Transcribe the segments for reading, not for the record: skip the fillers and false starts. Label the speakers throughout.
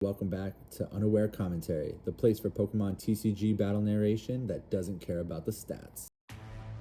Speaker 1: Welcome back to Unaware Commentary, the place for Pokemon TCG battle narration that doesn't care about the stats.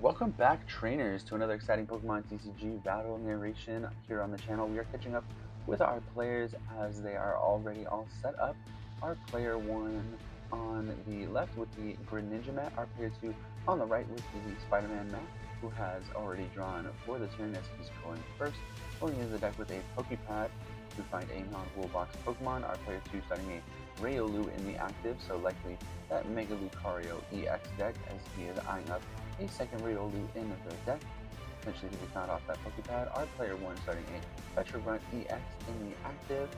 Speaker 2: Welcome back, trainers, to another exciting Pokemon TCG battle narration here on the channel. We are catching up with our players as they are already all set up. Our player 1 on the left with the Greninja mat, our player 2 on the right with the Spider-Man mat, who has already drawn for the turn as he's going first. Going into the deck with a Pokepad to find a non-wool box Pokemon. Our player 2 starting a Riolu in the active, so likely that Mega Lucario EX deck as he is eyeing up a second Riolu in the deck, potentially to be found off that Pokepad. Our player 1 starting a Petra Grunt EX in the active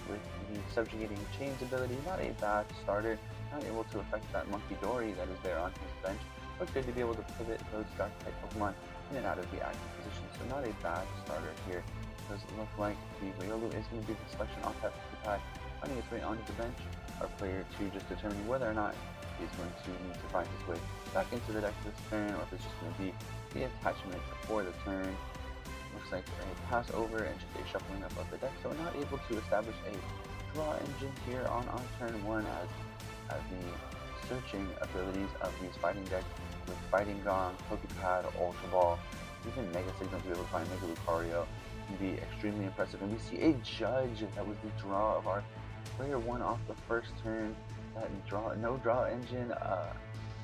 Speaker 2: with the Subjugating Chains ability. Not a bad starter, not able to affect that Monkey Dory that is there on his bench, but good to be able to pivot those Dark type Pokemon in and out of the active position. So not a bad starter here. Does it look like the Riolu is going to be the selection off that Pokepad, finding its way onto the bench. Our player 2 just determining whether or not he's going to need to find his way back into the deck this turn, or if it's just going to be the attachment for the turn. Looks like a pass over and just a shuffling up of the deck, so we're not able to establish a draw engine here on our turn 1 as the searching abilities of these fighting decks with Fighting Gong, Pokepad, Ultra Ball, even Mega Signal to be able to find Mega Lucario can be extremely impressive. And we see a Judge, that was the draw of our player 1 off the first turn. That no draw engine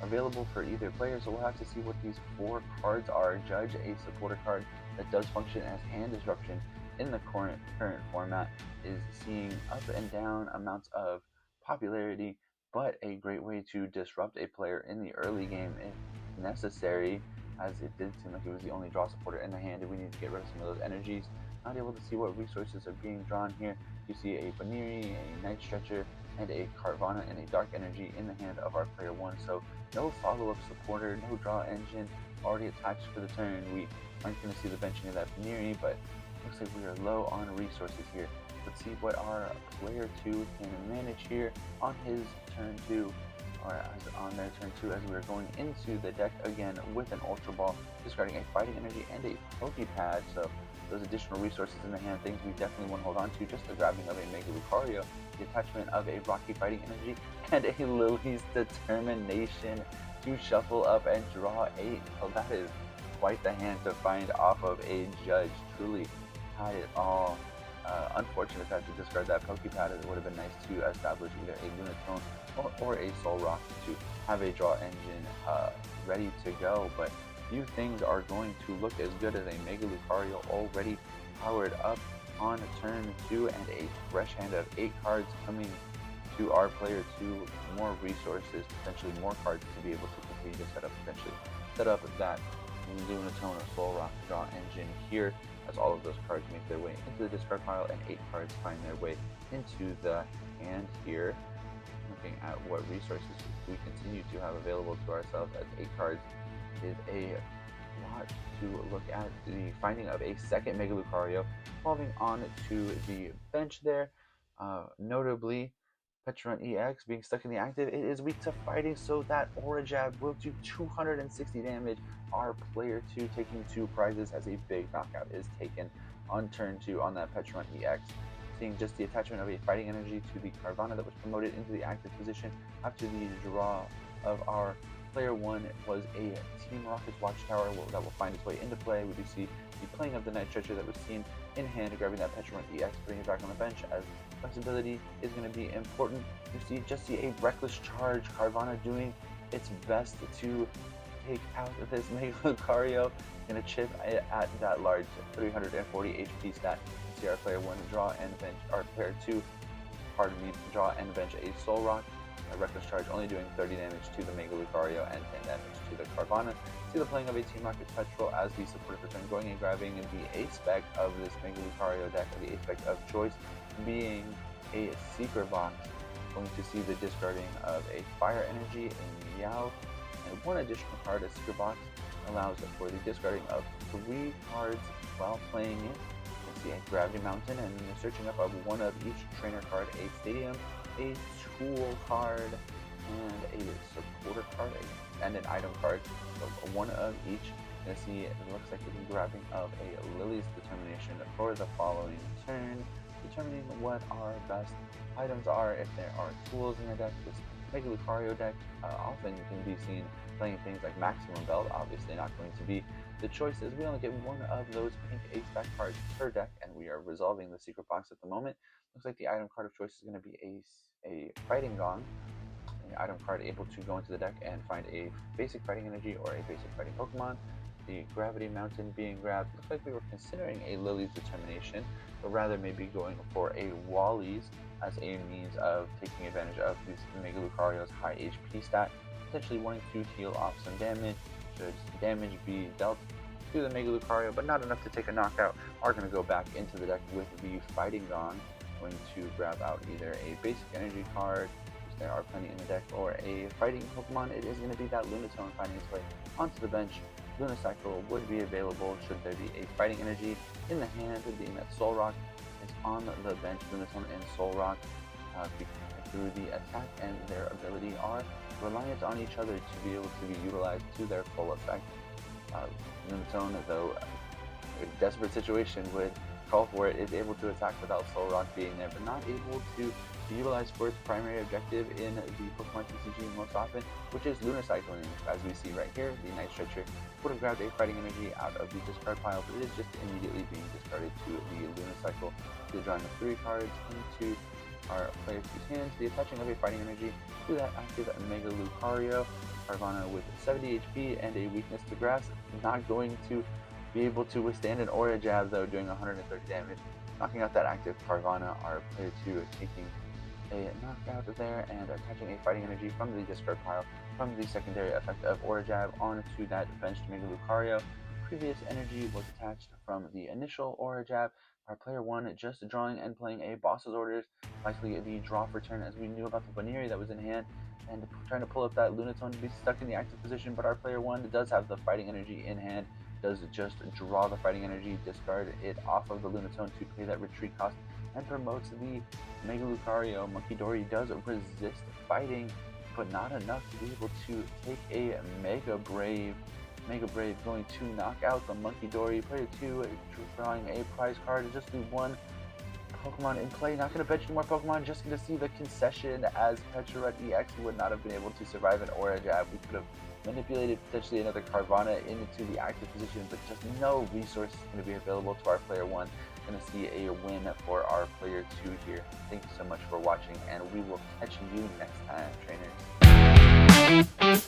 Speaker 2: available for either player, so we'll have to see what these 4 cards are. Judge, a supporter card that does function as hand disruption in the current format, is seeing up and down amounts of popularity, but a great way to disrupt a player in the early game if necessary, as it did seem like it was the only draw supporter in the hand, and we need to get rid of some of those energies. Not able to see what resources are being drawn here. You see a Baniri, a Night Stretcher, and a Carvana and a Dark Energy in the hand of our player 1. So no follow-up supporter, no draw engine already attached for the turn. We aren't going to see the benching of that Baniri, but looks like we are low on resources here. Let's see what our player 2 can manage here on his turn 2, or as on their turn 2, as we are going into the deck again with an Ultra Ball, discarding a Fighting Energy and a Pokepad. So those additional resources in the hand, things we definitely want to hold on to. Just the grabbing of a Mega Lucario, the attachment of a Rocky Fighting Energy, and a Lily's Determination to shuffle up and draw 8. Well, that is quite the hand to find off of a Judge. Truly had it all. Unfortunate that to discard that Pokepad, it would have been nice to establish either a Lunatone or a Soul Rock to have a draw engine ready to go, but few things are going to look as good as a Mega Lucario already powered up on turn 2 and a fresh hand of 8 cards coming to our player 2. More resources, potentially more cards to be able to continue to set up that Lunatone or Soul Rock draw engine here, as all of those cards make their way into the discard pile and 8 cards find their way into the hand here. Looking at what resources we continue to have available to ourselves, as 8 cards is a lot to look at. The finding of a second Mega Lucario falling on to the bench there. Notably, Petron EX being stuck in the active, it is weak to fighting, so that Aura Jab will do 260 damage. Our player 2 taking 2 prizes as a big knockout is taken on turn 2 on that Petron EX. Seeing just the attachment of a Fighting Energy to the Carvana that was promoted into the active position after the draw of our player 1 was a Team Rocket's Watchtower that will find its way into play. We do see the playing of the Night Stretcher that was seen in hand, grabbing that Petron EX, putting it back on the bench, as flexibility is going to be important. You just see a Reckless Charge, Carvana doing its best to take out this Mega Lucario. Going to chip at that large 340 HP stat. You see our player 1 draw and bench, our player 2, pardon me, draw and bench a Soul Rock. A Reckless Charge only doing 30 damage to the Mega Lucario and 10 damage to the Carvana. See the playing of a Team Rocket Petrol as the supporter for turn, going and grabbing the A-Spec of this Mega Lucario deck, or the A-Spec of choice being a Secret Box. Going to see the discarding of a Fire Energy, a Meow, and 1 additional card. A Secret Box allows for the discarding of 3 cards while playing it. You can see a Gravity Mountain, and then searching up of 1 of each trainer card, a Stadium, a Tool card, and a supporter card, and an item card. So 1 of each. Gonna see it looks like it's grabbing of a Lily's Determination for the following turn. determining what our best items are, if there are tools in the deck. This Mega Lucario deck often can be seen playing things like Maximum Belt, obviously not going to be the choice, as we only get one of those pink ace-back cards per deck, and we are resolving the secret box at the moment. Looks like the item card of choice is going to be a Fighting Gong, an item card able to go into the deck and find a basic fighting energy or a basic fighting Pokemon. The Gravity Mountain being grabbed. Looks like we were considering a Lily's Determination, but rather maybe going for a Wally's as a means of taking advantage of this Mega Lucario's high HP stat, potentially wanting to heal off some damage. Should damage be dealt to the Mega Lucario, but not enough to take a knockout, are going to go back into the deck with the Fighting Gong, going to grab out either a basic energy card, which there are plenty in the deck, or a fighting Pokemon. It is going to be that Lunatone finding its way onto the bench. Lunacycle would be available should there be a fighting energy in the hand, being that Soul Rock is on the bench. Lunatone and Soul Rock, through the attack and their ability, are reliant on each other to be able to be utilized to their full effect. Lunatone, though a desperate situation would call for it, is able to attack without Soul Rock being there, but not able to be utilized for its primary objective in the Pokemon TCG most often, which is Lunar Cycling. As we see right here, the Night Stretcher would have grabbed a fighting energy out of the discard pile, but it is just immediately being discarded to the Lunar Cycle. The drawing of 3 cards into our player's 2 hands, the attaching of a fighting energy to that active Mega Lucario. Carvanha with 70 HP and a weakness to grass, not going to be able to withstand an Aura Jab, though, doing 130 damage, knocking out that active Carvanha. Our player 2 taking a knockout there and attaching a fighting energy from the discard pile from the secondary effect of Aura Jab onto that benched Mega Lucario. Previous energy was attached from the initial Aura Jab. Our player 1 just drawing and playing a Boss's Orders, likely the draw for turn, as we knew about the Baneri that was in hand, and trying to pull up that Lunatone to be stuck in the active position, but our player 1 does have the fighting energy in hand, does just draw the fighting energy, discard it off of the Lunatone to pay that retreat cost, and promotes the Mega Lucario. Monkey Dory does resist fighting, but not enough to be able to take a Mega Brave. Mega Brave going to knock out the Monkey Dory. Player 2 drawing a prize card, just the 1 Pokemon in play. Not going to bench any more Pokemon, just going to see the concession, as Petrarut EX would not have been able to survive an Aura Jab. We could have manipulated potentially another Carvanha into the active position, but just no resource is going to be available to our player 1. Going to see a win for our player 2 here. Thank you so much for watching, and we will catch you next time, trainers.